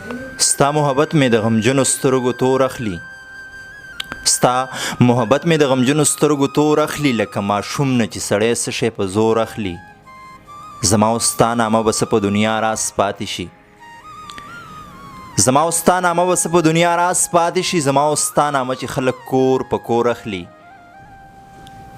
ستا محبت مې د غمجنو سترګو تور اخلي ستا محبت مې د غمجنو سترګو تور اخلي لکه ماشوم نه چې سړی څه شی په زور اخلي زما او ستا نامه به څه په دنیا راز پاتې شي زما او ستا نامه به څه په دنیا راز پاتې شي زما او ستا نامه چې خلک کور په کور اخلي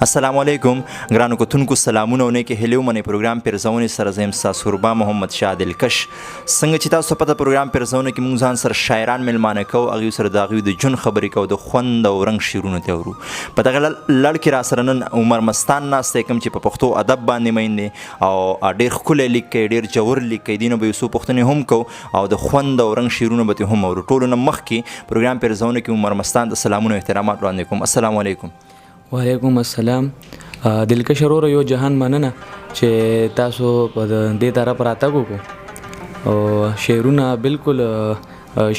السلام علیکم ګرانو کتونکو سلامونه او نیکې هیلې ومنئ پروګرام پیرزونې سره زه یم ستاسو کوربا محمد شاه دلکش څنګه چې تاسو پته پروګرام پیرزونه کې موږ ځان سره شاعران میلمانه کوو هغوی سره د هغوی د ژوند خبرې کوو د خوند او رنګ شعرونو ته اورو په دغه لړ کې راسره نن عمر مستان ناست دی کوم چې په پښتو ادب باندې مین دی او ډېر ښکلی لیک کوي ډېر ژور لیک کوي دې نه به یو څو پوښتنې هم کوو او د خوند او رنګ شعرونه به ترې هم اورو ټولو نه مخکې پروګرام پیرزونه کې عمر مستان ته سلامونه او احترامات وړاندې کوم السلام علیکم وعلیکم السلام دلکش وروره یو جهان مننه چې تاسو په دې طرف راتګ وکړو او شعرونه بالکل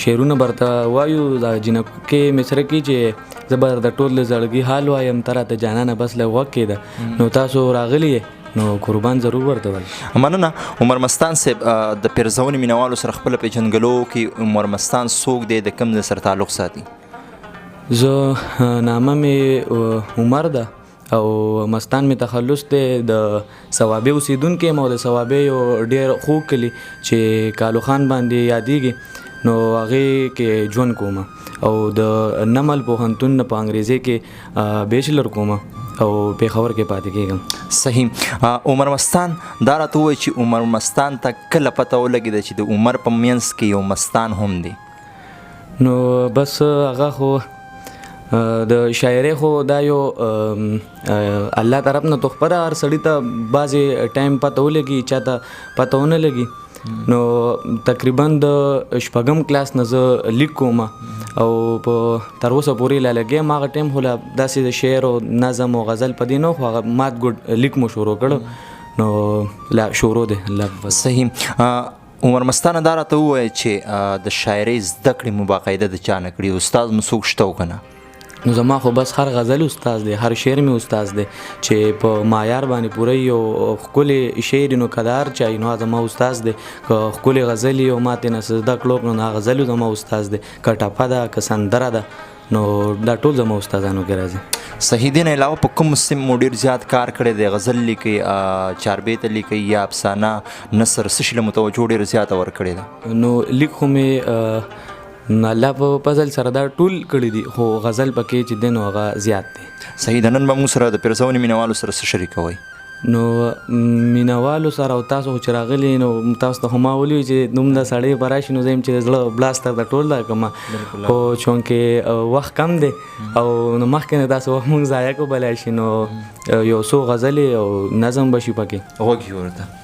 شعرونه برته وایو د جنکې مصره کې چې زه به د ټول زړګي حال وایم ته راته جانانه بس لږ غوږ کېده نو تاسو راغلي نو قربان ضرور ورته وایي مننه عمر مستان صاحب د پیرزونې مینوالو سره خپله پیژنګلو کې عمر مستان څوک دی د کوم ځای سره تعلق ساتي زه نامه مې عمر ده او مستان می تخلص دی د ثوابې اوسیدونکی یم او د ثوابې یو ډېر خوږ کلي چې کالو خان باندې یادېږي نو هغې کې ژوند کوم او د نمل پوهنتون نه په انګریزي کې بیچلر کوم او پېښور کې پاتې کېږم صحیح عمر مستان دا راته ووایي چې عمر مستان ته کله پته ولګېده چې د عمر په منځ کې یو مستان هم دی نو بس هغه خو د شاعرۍ خو دا یو الله طرف نه تحفه ده هر سړي ته بعضې ټایم پته ولګي چاته پته ونه لګي نو تقریبا د شپږم کلاس نه زه لیک کوم او په تر اوسه پورې لا لګیم هغه ټایم خو لا داسې د شعر او نظم او غزل په دې نه خو هغه مات ګډ لیک مو شروع کړو نو لا شروع دی صحیح عمر مستانه دا راته ووایه چې د شاعرۍ زده کړې مو باقاعده د چا نه کړي استاد مو څوک شته و که نه نو زما خو بس هر غزل استاد دی هر شعر می استاد دی چې په معیار باندې پوره یو ښکلی شعر نو کدار چای نو زما استاد دی که ښکلی غزل یو ماته نه زده کړو نو هغه غزل زما استاد دی که ټپه ده که سندره ده نو دا ټول زما استادانو کې راځي صحیح دین علاوه په کوم سیم مو ډېر زیات کار کړی دی غزل لیکئ چاربیته لیکئ یا افسانه نثر څه شي له متوجه ډېر زیاته ورکړې ده نو لیک خو مې الله په فضل سره دا ټول کړي دي خو غزل پکې چې دی نو هغه زیات دی صحیح ده نن به موږ سره د پیرزونې مینوالو سره څه شریکوئ نو مینوالو سره او تاسو خو چې راغلي نو تاسو ته خو ما ولیو چې دومره سړی به راشي نو زه یم چې د زړه بلاستر د ټول دا کومه خو چونکې وخت کم دی او نو مخکې نه تاسو وخت مونږ ضایع کوبلی شي نو یو څو غزلې او نظم به شي پکې غوږ یې ورته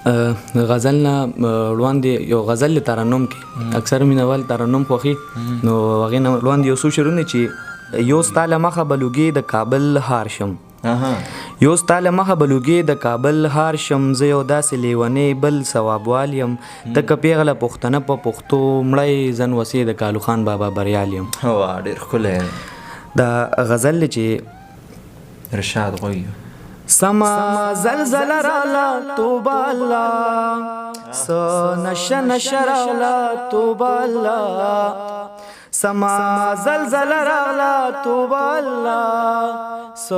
غزل نه وړاندې یو غزل ترنم کې اکثر مینوال ترنم خوښي نو هغې نه وړاندې یو څو شعرونه چې یو ستا له مخه به لوګې د کابل هار شم یو ستا له مخه به لوګې د کابل هار شم زه یو داسې لیونی بل ثوابوال یم ته که پیغله پښتنه په پښتو مړی زن وسې د کالو خان بابا بریال یم ډېر ښکلی دا غزل چې رشاد غوی سما زلزله رالا توبه الله س نشه نشه رالا توبه الله سما زلزله رالا توبه الله س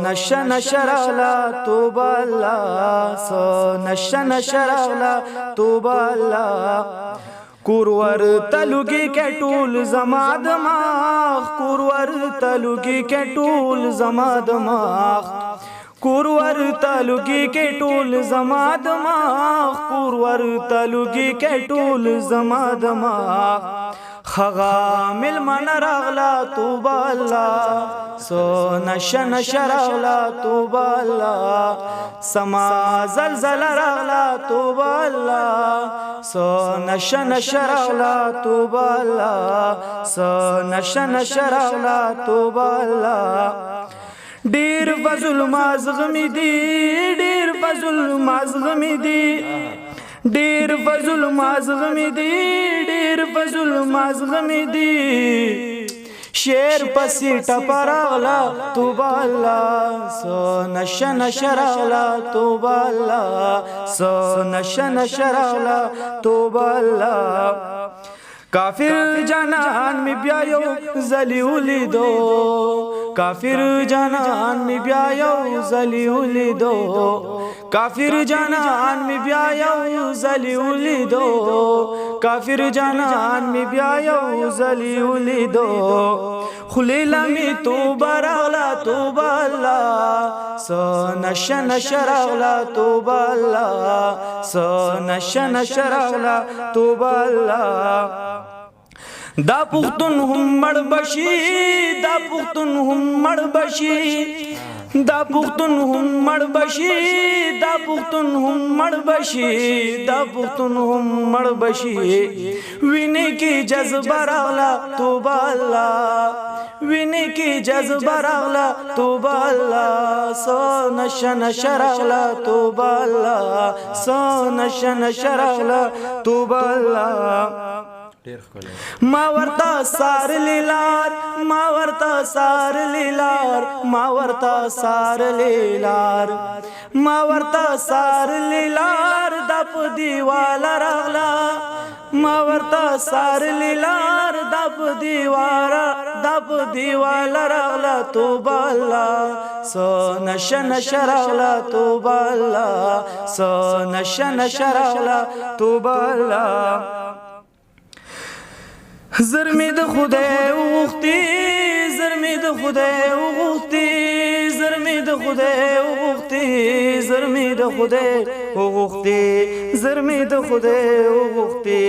نشه نشه رالا توبه الله س نشه نشه رالا توبه الله کورور تلوگی کے ټول زما دماغ کورور تلوگی کے ټول زما دماغ کورور تلوگی کے ټول زما دماغ کورور تلوگی کے ټول زما دماغ خغا ملمن راغلا توبه الله سو نشه نشه راغلا توبه الله سما زلزله راغلا توبه الله سو نشه نشه راغلا توبه الله سو نشه نشه راغلا توبه الله ډیر فضل مازغمی دی ډیر فضل مازغمی دی ډیر فضل مازغمی دی ډیر فضل مازغمی دی شیر پسی ټپراغلا توبه الله سو نشه نشه راغلا توبه الله سو نشه نشه راغلا توبه الله کافر جانان می بیا یو زلی ولیدو کافر جانان می بیا یو زلی ولیدو کافر جانان می بیا یو زلی ولیدو کافر جانان می بیا یو زلی ولیدو خلیلا می توبه راغلا توبه الله سو نشه نشه راغلا توبه الله سو نشه نشه راغلا توبه الله دا پختون هم مړ بشي دا پختون هم مړ بشي دا پختون هم مړ بشي دا پختون هم مړ بشي دا پختون هم مړ بشي وینې کې جذبه راغلا توبه الله وینې کې جذبه راغلا توبه الله سو نشه نشه راغلا توبه الله سو نشه نشه راغلا توبه الله ما ورتا سار لیلار ما ورتا سار لیلار ما ورتا سار لیلار ما ورتا سار لیلار دپ دیوالا راغلا ما ورتا سار لیلار دپ دیوالا راغلا توبه الله سو نشه نشه راغلا توبه الله سو نشه نشه راغلا توبه الله زرمی د خدای وغوښتي زرمی د خدای وغوښتي زرمی د خدای وغوښتي زرمی د خدای وغوښتي زرمی د خدای وغوښتي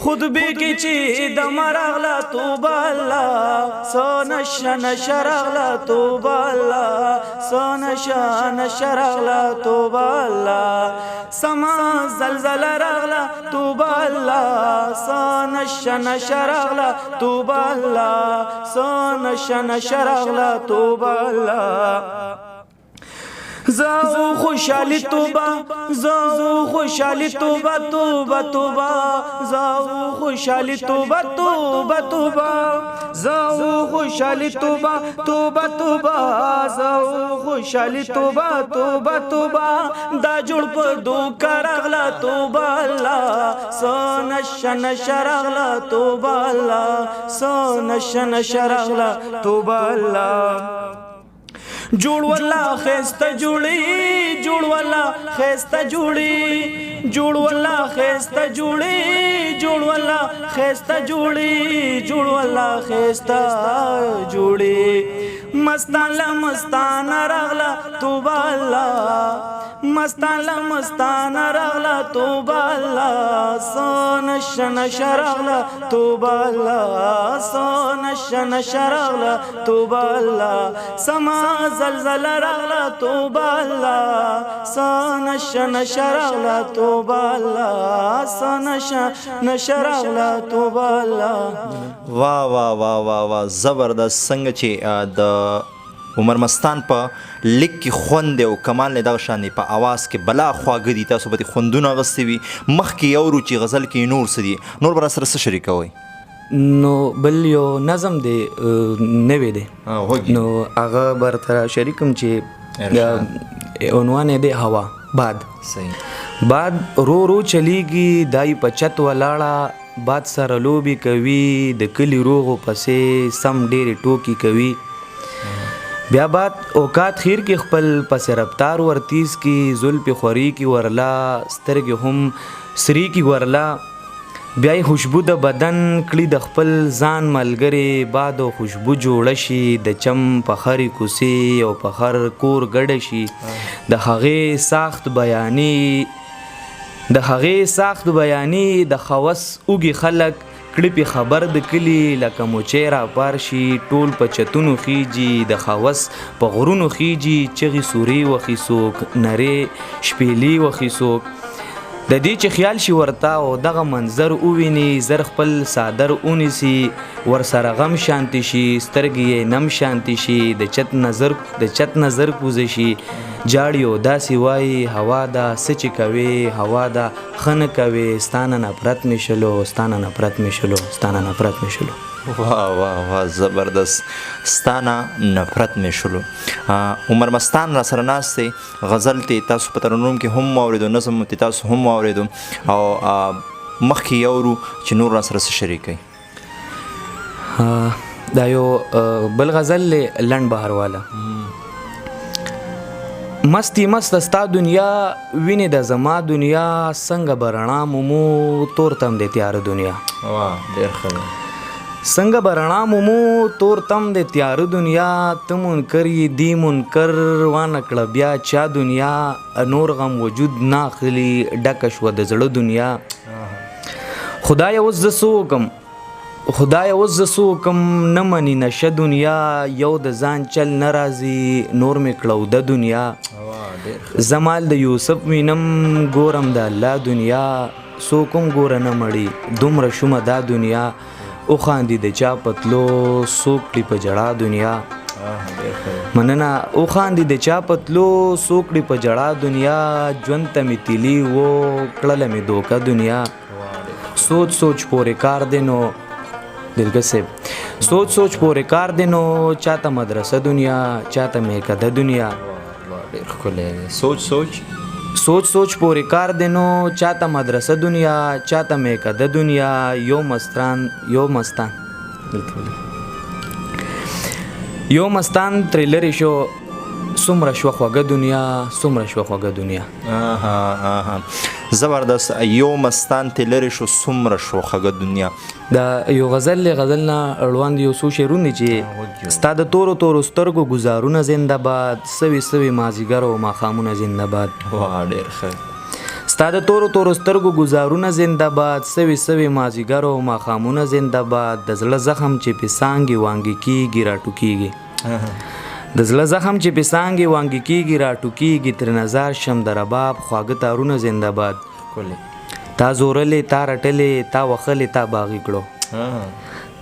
خود به کې چې د مراغلا توبه الله سو نشه نشه راغلا توبه الله سو نشه نشه راغلا توبه الله سما زلزله راغلا توبه الله سو نشه نشه راغلا توبه الله سو نشه نشه راغلا توبه الله زاو خوشحالی توبه زاو خوشحالی توبه توبه توبه زاو خوشحالی توبه توبه توبه زاو خوشحالی توبه توبه توبه زاو خوشحالی توبه توبه توبه دا جوړ په دوکا راغلا توبه الله سو نشه نشه راغلا توبه الله سو نشه نشه راغلا توبه الله جوړ والله خسته جوړي جوړ والله خسته جوړي جوړ والله خسته جوړي جوړ والله خسته جوړي جوړ والله خسته جوړي مستان لا مستان راغلا توبه الله مستان لا مستان راغلا توبه الله سو نشه نشه راغلا توبه الله سو نشه نشه راغلا توبه الله سما زلزله راغلا توبه الله سو نشه نشه راغلا توبه الله سو نشه نشه راغلا توبه الله واه واه واه واه واه زبردست څنګه چې د عمر مستان په لیک کې خوند دی او کمال نه دغه شان دی په اواز کې بلا خواږه دي تاسو به دې خوندونه اغوستي وي مخکې یو رو چې غزل کې نور څه دي نور به راسره څه شریکوئ نو بل یو نظم دی نوی دی نو هغه برته شریکم چې عنوان دی هوا باد صحیح باد رو رو چلیږي دای په چت ولاړه باد سره لوبي کوي د کلی روغو پسې سم ډېرې ټوکې کوي بیا باد اوقات خیر کې خپل پس رفتار ورتیز کی زلف خوري کی ورلا سترګې هم سری کی ورلا بیا خوشبو د بدن کړي د خپل ځان ملګری باد او خوشبو جوړ شي د چم په خري کوسي او په خر کور ګډ شي د هغه ساخت بیانی د خوس اوږي خلک کړي په خبر د کلی لکه موچې را پار شي ټول په چتونو خيږي د خواص په غرونو خيږي چغي سوري وخي سوک نره شپېلی وخي سوک د دې چې خیال شي ورتا او دغه منظر اوویني زر خپل صادر اونسي ور سره غم شانتی شي سترګې نم شانتی شي د چت نظر کوز شي جاړیو داسې وای هوا دا سچ کوي هوا دا خن کوي ستانه نفرت مشلو واه واه واه زبردست ستانه نفرت مې شلو عمر مستان را سره ناست دی غزل تی تاسو په ترنم کې هم واورېدو نظم تی تاسو هم واورېدو او مخکې یو ورو چې نور را سره څه شریکوي دا یو بل غزل دی لنډ بهر والا مستی مست ستا دنیا وینې د زما دنیا څنګه به رڼا مومو تور تم دی تیاره دنیا واه ډېر ښه دی څنګه به رڼا مومو تور تم د تیاره دنیا ته منکر یې دی منکر وانه کړه بیا چا دنیا نور غم وجود نه اخلي ډکه شوه د زړه دنیا خدایه اوس زه څه وکړم خدای اوس زه څه وکړم نه مني نشه دنیا یو د ځان چل نه راځي نور مې کړه د دنیا زمال د یوسف وینم ګورم د الله دنیا څوک هم ګوره نه مړي دومره شومه دا دنیا وخاندي د چا پتلو څوک کړي په ژړا دنیا مننه وخاندي د چا پتلو څوک کړي په ژړا دنیا ژوند ته مې تیلي و کړله مې دوکه دنیا سوچ سوچ پورې کار دی نو دلګه صاحب سوچ سوچ پورې کار دی نو چاته مدرسه دنیا چاته میکده دنیا ډېر ښکلی دی سوچ سوچ سوچ سوچ پورې کار دی نو چاته مدرسه دنیا چاته میکده دنیا یو مستان ترې لرې شو څومره شوه خوږه دنیا څومره شوه خوږه دنیا زبردست یو مستان تی لرې شو څومره شوه خوږه دنیا دا یو غزل دی غزل نه اړوند یو څو شعرونه دي چې ستا د تورو تورو سترګو ګزارونه زنده باد سوي سوي مازیګر او ماښامونه زنده باد واه ډېر ښه ستا د تورو تورو سترګو ګزارونه زنده باد سوي سوي مازیګر او ماښامونه زنده باد د زړه زخم چې پې څانګې وانګې کېږي راټوکېږي د زړه زخم چې پې څانګې وانګې کېږي راټوکېږي تر نظر شم د رباب خواږه تارونه زنده باد تا زورلې تا رټلې تا وخلې تا باغی کړو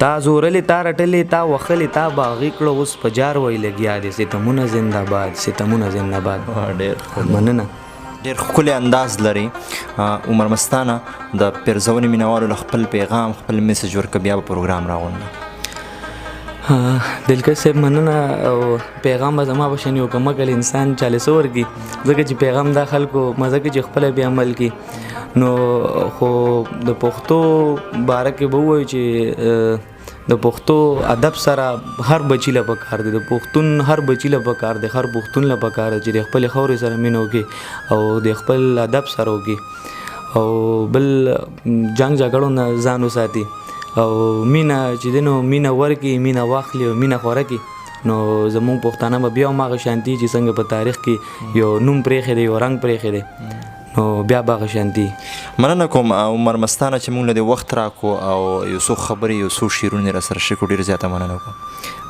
تا زورلې تا رټلې تا وخلې تا باغی کړو اوس په جار وی لګیا دي ستمونه زنده باد ستمونه زنده باد ډېر مننه ډېر ښکلی انداز لري عمر مستانه د پیرزونې مینوالو له خپل پیغام خپل میسج ورکه بیا به پروګرام راغونډه دلکش صاحب مننه او پیغام به زما به شنی وکړم کله انسان چاله څه ورکړي ځکه چې پیغام دا خلکو مزه کې چې خپله بیا عمل کړي نو خو د پښتو باره کې به ووایو چې د پښتو ادب سره هر بچي له پکار دی د پښتون هر بچي له پکار دی هر پښتون له پکار دی چې د خپلې خاورې سره مینه وکړي او د خپل ادب سره وکړي او بل جنګ جګړو نه ځان وساتي او مینه چې دی نو مینه ورکړي مینه واخلي او مینه خوره کړي نو زمونږ پښتانه به بیا هم هغه شانتي چې څنګه په تاریخ کې یو نوم پرېښی دی یو رنګ پرېښی دی نو بیا به هغه شانتي مننه کوم عمر مستانه چې موږ له دې وخت راکو او یو څو خبرې یو څو شعرونه را سره شریکو ډېر زیاته مننه کوم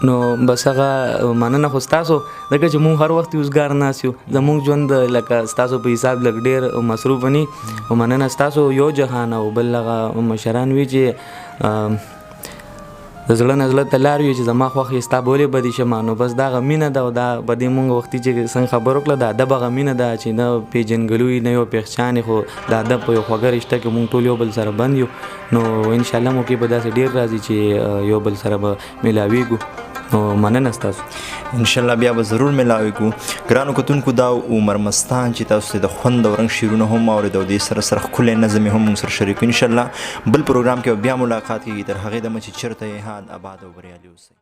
نو بس هغه مننه خو ستاسو ځکه چې مونږ هر وخت اوسګار ناست یو زمونږ ژوند لکه ستاسو په حساب لږ ډېر مصروف ونی او مننه ستاسو یو جهان او بل هغه مشران وي چې د زړه نه زړه ته لار وي چې زما خوښ یې ستا بولې بدې شمه نو بس دا هغه مینه ده او دا په دې مونږ وختي چې څنګه خبر وکړه د ادب هغه مینه ده چې نه پېژنګلوي نه یو پېښچانې خو د ادب په یو خوږه رشته کې مونږ ټول یو بل سره بند یو نو انشاءالله مو کې به داسې ډېر راځي چې یو بل سره به میلاویږو نو مننه ستاسو انشاءالله بیا به ضرور میلاویږو ګرانو کتونکو دا عمر مستان چې تاسو ته د خوند او رنګ شعرونه هم واورېد او دې سره سره ښکلی نظم یې هم موږ سره شریک انشاءالله بل پروګرام کې بیا ملاقات کېږي تر هغې دمه چې چېرته یې حال آباد او بریالي اوسئ